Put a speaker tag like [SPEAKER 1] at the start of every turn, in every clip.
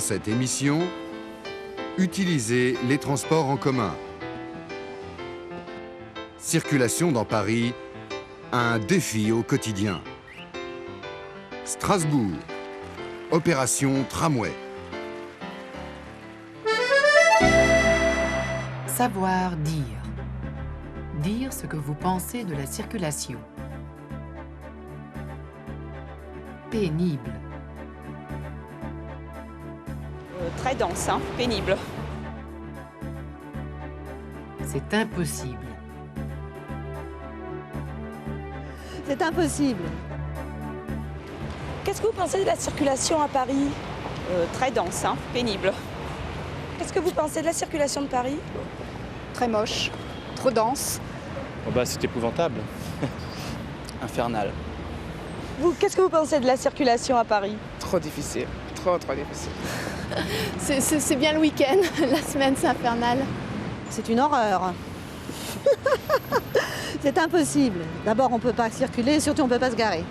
[SPEAKER 1] cette émission, utilisez les transports en commun. Circulation dans Paris, un défi au quotidien. Strasbourg, opération Tramway.
[SPEAKER 2] Savoir dire. Dire ce que vous pensez de la circulation. Pénible.
[SPEAKER 3] Très dense, hein, pénible.
[SPEAKER 2] C'est impossible.
[SPEAKER 4] C'est impossible.
[SPEAKER 3] Qu'est-ce que vous pensez de la circulation à Paris? Très dense, hein, pénible. Qu'est-ce que vous pensez de la circulation de Paris?
[SPEAKER 5] Très moche, trop dense.
[SPEAKER 6] Oh bah, c'est épouvantable. Infernal.
[SPEAKER 3] Vous, qu'est-ce que vous pensez de la circulation à Paris?
[SPEAKER 5] Trop difficile, trop difficile. C'est bien le week-end, la semaine c'est infernal.
[SPEAKER 4] C'est une horreur. C'est impossible. D'abord, on ne peut pas circuler, surtout on ne peut pas se garer.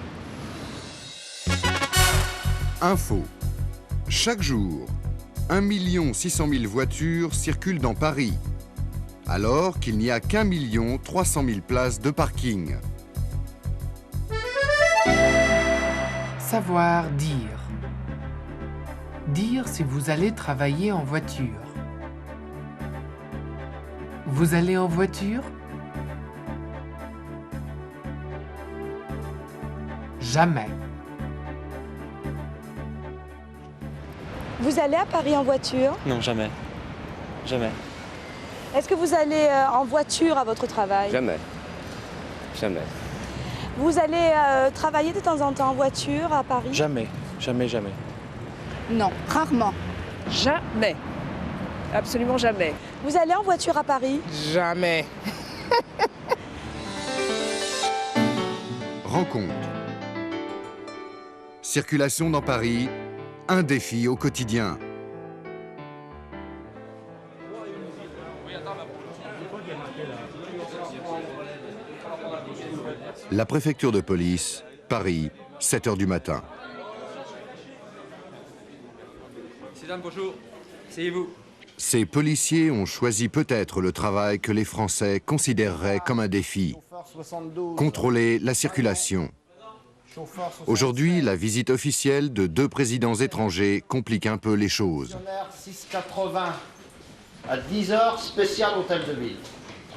[SPEAKER 1] Info. Chaque jour, 1 600 000 voitures circulent dans Paris, alors qu'il n'y a qu'1 300 000 places de parking.
[SPEAKER 2] Savoir dire. Dire si vous allez travailler en voiture. Vous allez en voiture? Jamais.
[SPEAKER 3] Vous allez à Paris en voiture?
[SPEAKER 6] Non, jamais. Jamais.
[SPEAKER 3] Est-ce que vous allez en voiture à votre travail?
[SPEAKER 6] Jamais. Jamais.
[SPEAKER 3] Vous allez travailler de temps en temps en voiture à Paris?
[SPEAKER 6] Jamais. Jamais, jamais.
[SPEAKER 5] Non, rarement.
[SPEAKER 7] Jamais. Absolument jamais.
[SPEAKER 3] Vous allez en voiture à Paris?
[SPEAKER 7] Jamais.
[SPEAKER 1] Rencontre. Circulation dans Paris, un défi au quotidien. La préfecture de police, Paris, 7 h du matin.
[SPEAKER 8] Mesdames, bonjour. Asseyez-vous.
[SPEAKER 1] Ces policiers ont choisi peut-être le travail que les Français considéreraient comme un défi. Contrôler la circulation. Aujourd'hui, la visite officielle de 2 présidents étrangers complique un peu les choses.
[SPEAKER 9] 680 à 10 h, spécial hôtel de ville.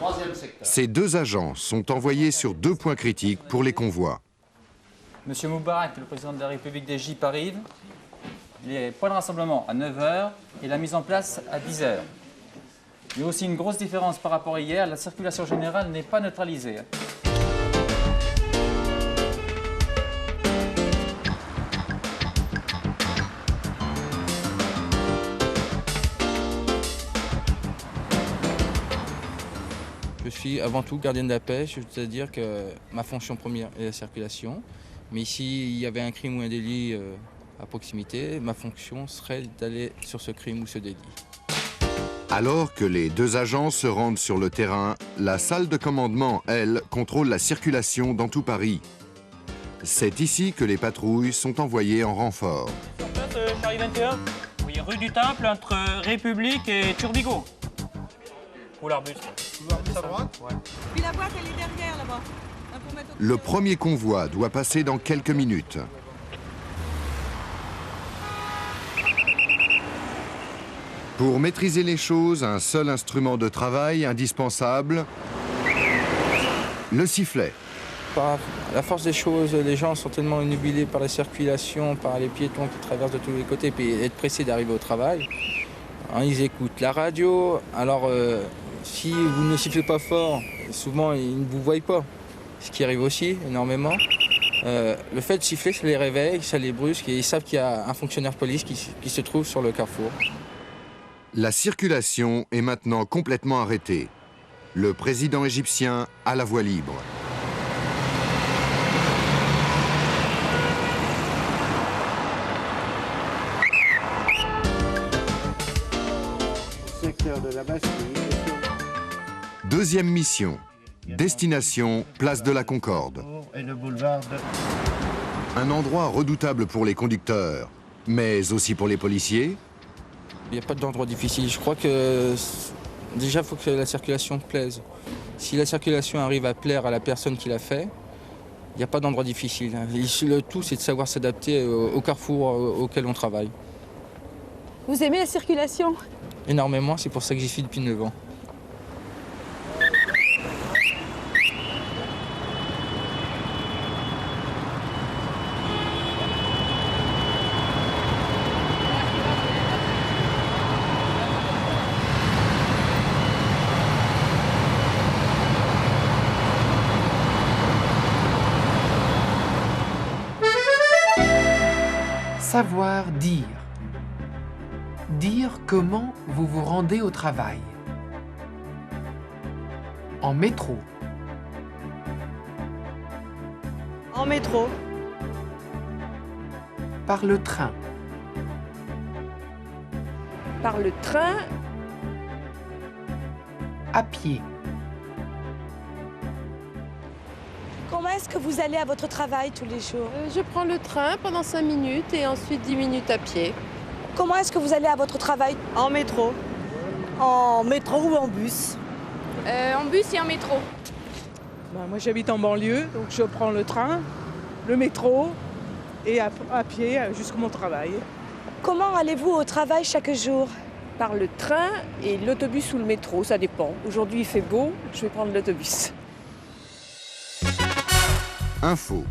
[SPEAKER 9] 3e secteur.
[SPEAKER 1] Ces 2 agents sont envoyés sur 2 points critiques pour les convois.
[SPEAKER 8] Monsieur Moubarak, le président de la République d'Égypte, arrive. Les points de rassemblement à 9 h et la mise en place à 10 h. Il y a aussi une grosse différence par rapport à hier. La circulation générale n'est pas neutralisée.
[SPEAKER 10] Je suis avant tout gardien de la paix, c'est-à-dire que ma fonction première est la circulation. Mais s'il y avait un crime ou un délit à proximité, ma fonction serait d'aller sur ce crime ou ce délit.
[SPEAKER 1] Alors que les 2 agents se rendent sur le terrain, la salle de commandement, elle, contrôle la circulation dans tout Paris. C'est ici que les patrouilles sont envoyées en renfort.
[SPEAKER 11] Sur place, Charlie 21. Oui, rue du Temple, entre République et Turbigo. Ou l'arbuste.
[SPEAKER 12] À droite.
[SPEAKER 11] Ouais.
[SPEAKER 4] Puis la boîte, elle est derrière là-bas.
[SPEAKER 1] Le premier convoi doit passer dans quelques minutes. Pour maîtriser les choses, un seul instrument de travail indispensable, le sifflet.
[SPEAKER 10] Par la force des choses, les gens sont tellement obnubilés par la circulation, par les piétons qui traversent de tous les côtés, puis être pressés d'arriver au travail. Hein, ils écoutent la radio, alors si vous ne sifflez pas fort, souvent ils ne vous voient pas, ce qui arrive aussi énormément. Le fait de siffler, ça les réveille, ça les brusque et ils savent qu'il y a un fonctionnaire de police qui se trouve sur le carrefour.
[SPEAKER 1] La circulation est maintenant complètement arrêtée. Le président égyptien a la voie libre.
[SPEAKER 9] Secteur de la Bastille.
[SPEAKER 1] Deuxième mission. Destination, place de la Concorde.
[SPEAKER 9] Et le boulevard de...
[SPEAKER 1] Un endroit redoutable pour les conducteurs, mais aussi pour les policiers.
[SPEAKER 10] Il n'y a pas d'endroit difficile. Je crois que déjà, il faut que la circulation plaise. Si la circulation arrive à plaire à la personne qui l'a fait, il n'y a pas d'endroit difficile. Le tout, c'est de savoir s'adapter au carrefour auquel on travaille.
[SPEAKER 3] Vous aimez la circulation?
[SPEAKER 10] Énormément, c'est pour ça que j'y suis depuis 9 ans.
[SPEAKER 2] Savoir dire. Dire comment vous vous rendez au travail. En métro.
[SPEAKER 4] En métro.
[SPEAKER 2] Par le train.
[SPEAKER 7] Par le train,
[SPEAKER 2] À pied.
[SPEAKER 3] Comment est-ce que vous allez à votre travail tous les jours?
[SPEAKER 5] Je prends le train pendant 5 minutes et ensuite 10 minutes à pied.
[SPEAKER 3] Comment est-ce que vous allez à votre travail?
[SPEAKER 4] En métro. En métro ou en bus.
[SPEAKER 5] En bus et en métro.
[SPEAKER 7] moi j'habite en banlieue, donc je prends le train, le métro et à pied jusqu'à mon travail.
[SPEAKER 3] Comment allez-vous au travail chaque jour?
[SPEAKER 7] Par le train et l'autobus ou le métro, ça dépend. Aujourd'hui il fait beau, je vais prendre l'autobus.
[SPEAKER 1] Info.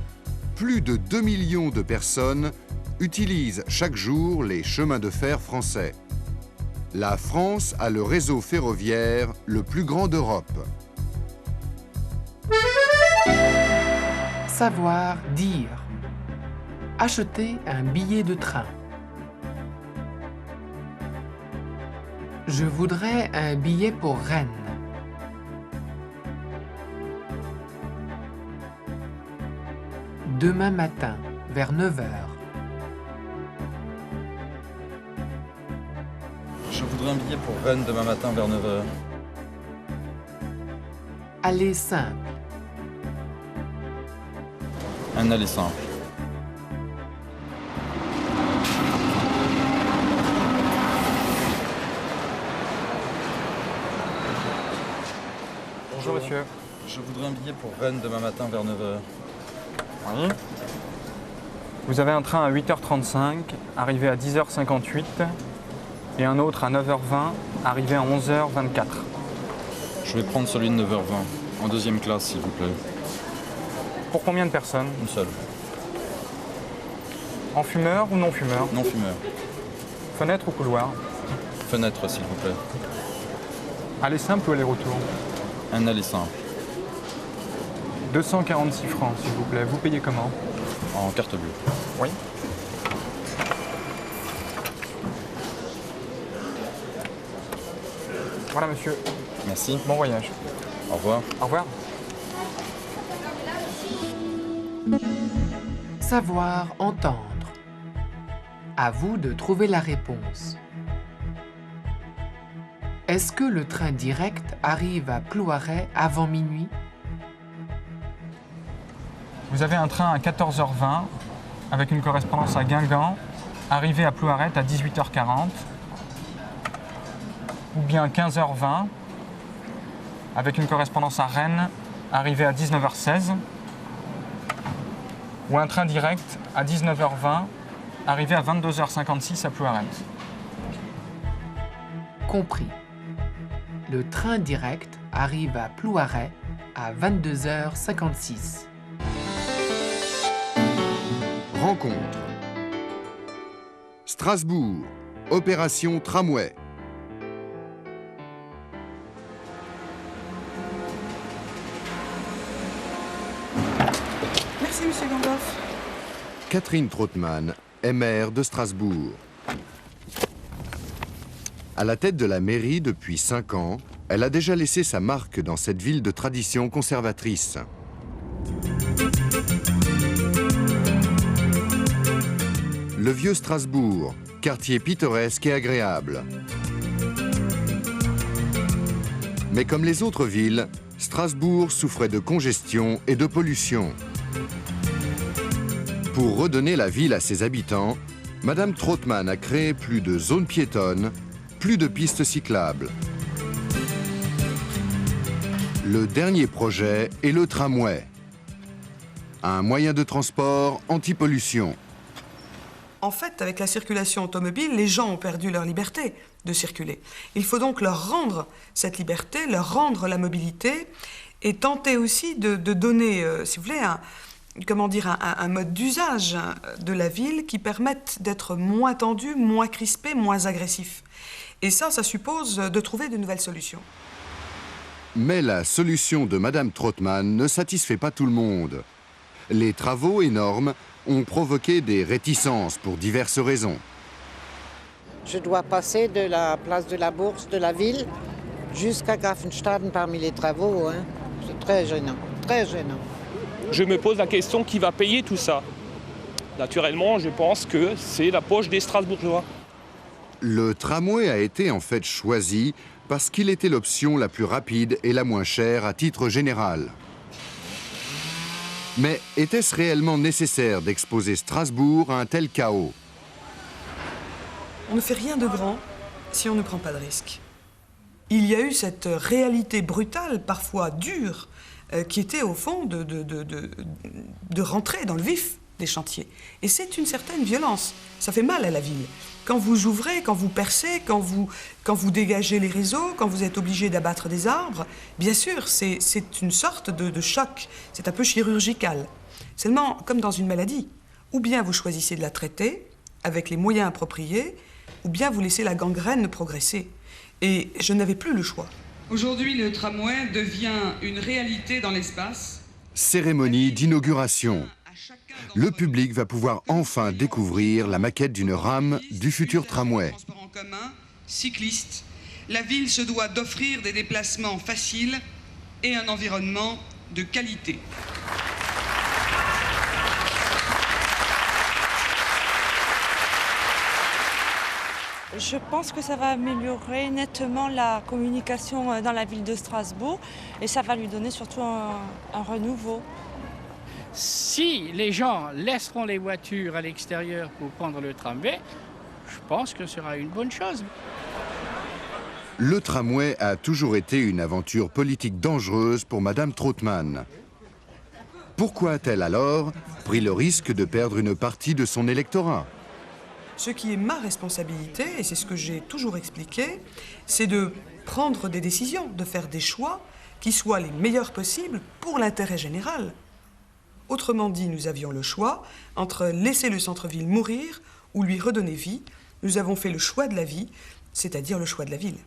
[SPEAKER 1] Plus de 2 millions de personnes utilisent chaque jour les chemins de fer français. La France a le réseau ferroviaire le plus grand d'Europe.
[SPEAKER 2] Savoir dire. Acheter un billet de train. Je voudrais un billet pour Rennes. Demain matin, vers 9 h.
[SPEAKER 12] Je voudrais un billet pour Rennes demain matin vers 9 h.
[SPEAKER 2] Aller simple.
[SPEAKER 12] Un aller simple.
[SPEAKER 6] Bonjour monsieur.
[SPEAKER 12] Je voudrais un billet pour Rennes demain matin vers 9 h.
[SPEAKER 6] Oui. Vous avez un train à 8h35, arrivé à 10h58, et un autre à 9h20, arrivé à 11h24.
[SPEAKER 12] Je vais prendre celui de 9h20, en deuxième classe s'il vous plaît.
[SPEAKER 6] Pour combien de personnes?
[SPEAKER 12] Une seule.
[SPEAKER 6] En fumeur ou non fumeur?
[SPEAKER 12] Non fumeur.
[SPEAKER 6] Fenêtre ou couloir?
[SPEAKER 12] Fenêtre s'il vous plaît.
[SPEAKER 6] Aller simple ou aller-retour?
[SPEAKER 12] Un aller simple.
[SPEAKER 6] 246 francs s'il vous plaît. Vous payez comment?
[SPEAKER 12] En carte bleue.
[SPEAKER 6] Oui. Voilà monsieur.
[SPEAKER 12] Merci.
[SPEAKER 6] Bon voyage.
[SPEAKER 12] Au revoir.
[SPEAKER 6] Au revoir.
[SPEAKER 2] Savoir entendre. À vous de trouver la réponse. Est-ce que le train direct arrive à Plouaret avant minuit?
[SPEAKER 6] Vous avez un train à 14h20 avec une correspondance à Guingamp, arrivé à Plouaret à 18h40, ou bien 15h20 avec une correspondance à Rennes, arrivé à 19h16, ou un train direct à 19h20, arrivé à 22h56 à Plouaret.
[SPEAKER 2] Compris. Le train direct arrive à Plouaret à 22h56.
[SPEAKER 1] Rencontre. Strasbourg. Opération Tramway.
[SPEAKER 7] Merci monsieur Gandalf.
[SPEAKER 1] Catherine Trautmann est maire de Strasbourg. À la tête de la mairie depuis 5 ans, elle a déjà laissé sa marque dans cette ville de tradition conservatrice. Le vieux Strasbourg, quartier pittoresque et agréable. Mais comme les autres villes, Strasbourg souffrait de congestion et de pollution. Pour redonner la ville à ses habitants, Madame Trautmann a créé plus de zones piétonnes, plus de pistes cyclables. Le dernier projet est le tramway, un moyen de transport anti-pollution.
[SPEAKER 13] En fait, avec la circulation automobile, les gens ont perdu leur liberté de circuler. Il faut donc leur rendre cette liberté, leur rendre la mobilité et tenter aussi de donner, si vous voulez, un mode d'usage de la ville qui permette d'être moins tendu, moins crispé, moins agressif. Et ça suppose de trouver de nouvelles solutions.
[SPEAKER 1] Mais la solution de Madame Trautmann ne satisfait pas tout le monde. Les travaux énormes ont provoqué des réticences pour diverses raisons.
[SPEAKER 14] Je dois passer de la place de la Bourse de la ville jusqu'à Grafenstaden parmi les travaux. Hein. C'est très gênant, très gênant.
[SPEAKER 15] Je me pose la question qui va payer tout ça. Naturellement, je pense que c'est la poche des Strasbourgeois.
[SPEAKER 1] Le tramway a été en fait choisi parce qu'il était l'option la plus rapide et la moins chère à titre général. Mais était-ce réellement nécessaire d'exposer Strasbourg à un tel chaos?
[SPEAKER 13] On ne fait rien de grand si on ne prend pas de risques. Il y a eu cette réalité brutale, parfois dure, qui était au fond de rentrer dans le vif des chantiers. Et c'est une certaine violence. Ça fait mal à la ville. Quand vous ouvrez, quand vous percez, quand vous dégagez les réseaux, quand vous êtes obligé d'abattre des arbres, bien sûr, c'est une sorte de choc. C'est un peu chirurgical. Seulement, comme dans une maladie, ou bien vous choisissez de la traiter avec les moyens appropriés, ou bien vous laissez la gangrène progresser. Et je n'avais plus le choix.
[SPEAKER 16] Aujourd'hui, le tramway devient une réalité dans l'espace.
[SPEAKER 1] Cérémonie d'inauguration. Le public va pouvoir enfin découvrir la maquette d'une rame du futur tramway.
[SPEAKER 16] En commun, cyclistes, la ville se doit d'offrir des déplacements faciles et un environnement de qualité.
[SPEAKER 3] Je pense que ça va améliorer nettement la communication dans la ville de Strasbourg et ça va lui donner surtout un renouveau.
[SPEAKER 17] Si les gens laisseront les voitures à l'extérieur pour prendre le tramway, je pense que ce sera une bonne chose.
[SPEAKER 1] Le tramway a toujours été une aventure politique dangereuse pour Madame Trautmann. Pourquoi a-t-elle alors pris le risque de perdre une partie de son électorat?
[SPEAKER 13] Ce qui est ma responsabilité, et c'est ce que j'ai toujours expliqué, c'est de prendre des décisions, de faire des choix qui soient les meilleurs possibles pour l'intérêt général. Autrement dit, nous avions le choix entre laisser le centre-ville mourir ou lui redonner vie. Nous avons fait le choix de la vie, c'est-à-dire le choix de la ville.